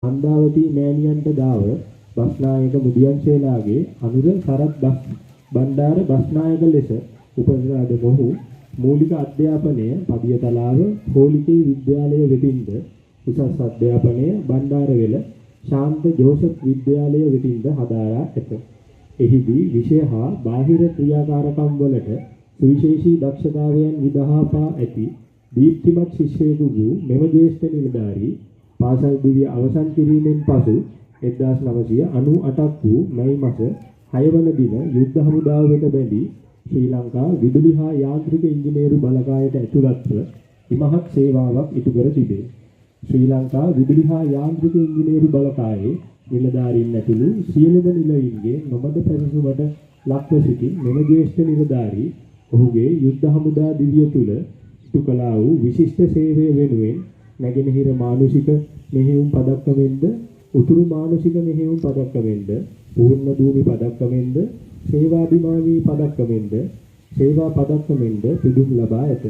අන්දාවතී මෑණියන්ට දාව බස්නායක මුදියන්සේලාගේ අනුර සරත් බණ්ඩාර බස්නායක ලෙස උපසරාද මොහු මූලික අධ්‍යාපනය පදියතලාව හෝලිකේ විද්‍යාලය වෙතින්ද උසස් අධ්‍යාපනය බණ්ඩාරවෙල ශාන්ත ජෝසප් විද්‍යාලය වෙතින්ද හදාරා ඇත. එහිදී විෂය හා බාහිර ක්‍රියාකාරකම් වලට සුවිශේෂී දක්ෂතාවයන් විදහාපා ඇති දීප්තිමත් ශිෂ්‍යයෙකු වූ මෙම ජ්‍යෙෂ්ඨ නිලධාරී පාසල් දිවිය අවසන් කිරීමෙන් පසු 1998ක් වූ මැයි මාස 6 වන දින යුද්ධ හමුදාව වෙත බැඳී ශ්‍රී ලංකා විදුලි හා යාන්ත්‍රික ඉංජිනේරු බලකායට ඇතුළත්ව ඉමහත් සේවාවක් ඉටු කර තිබේ. ශ්‍රී ලංකා විදුලි හා යාන්ත්‍රික ඉංජිනේරු බලකායේ නිලධාරීන් ඇතුළු සියලුම නිලයින්ගේ නොමද පැසසුමට ලක්ව සිටි මෙම ජ්‍යෙෂ්ඨ නිලධාරී ඔහුගේ යුද්ධ හමුදා දිවිය තුල ඉටු කළා වූ විශිෂ්ට සේවය වෙනුවෙන් නැගෙනහිර මානුෂික මෙහෙයුම් පදක්කමෙන්ද උතුරු මානුෂික මෙහෙයුම් පදක්කමෙන්ද පූර්ණ භූමි පදක්කමෙන්ද සේවාභිමානී පදක්කමෙන්ද සේවා පදක්කමෙන්ද පිදුම් ලබා ඇත.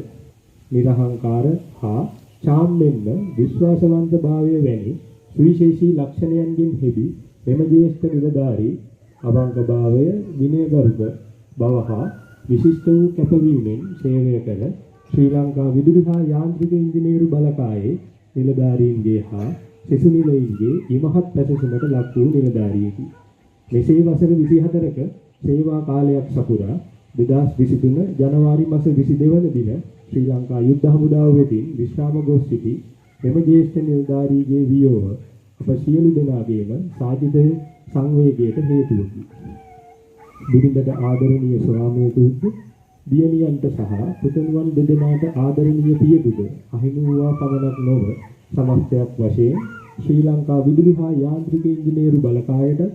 නිර්හංකාර හා චාම්මෙන්ම විශ්වාසවන්තභාවය වැනි සුවිශේෂී ලක්ෂණයන්ගෙන් හෙබි මෙම ජ්‍යෙෂ්ඨ නිලධාරී අවංකභාවය විනයගරුක බව හා විශිෂ්ට වූ කැපවීමෙන් සේවය කළ ශ්‍රී ලංකා විදුලි හා යාන්ත්‍රික ඉංජිනේරු බලකායේ නිලධාරීන්ගේ හා සෙසු නිලයින්ගේ ඉමහත් පැසසුමට ලක් වූ නිලධාරියෙකි. මෙසේ වසර 24ක සේවා කාලයක් සපුරා 2023 ජනවාරි මාස 22 වන දින ශ්‍රී ලංකා යුද්ධ හමුදාව වෙතින් විශ්‍රාම ගොස් සිටි මෙම ජ්‍යෙෂ්ඨ නිලධාරීගේ වියෝව අප සියලු දෙනාගේම සාධිත සංවේගයට හේතුවකි. බිරිඳට ආදරණීය ස්වාමියෙකුද දියණියන්ට සහ පුතණුවන් දෙදෙනාට ආදරණීය පියෙකුද අහිමි වූවා පමණක් නොව සමස්තයක් වශයෙන් ශ්‍රී ලංකා විදුලි හා යාන්ත්‍රික ඉංජිනේරු බලකායට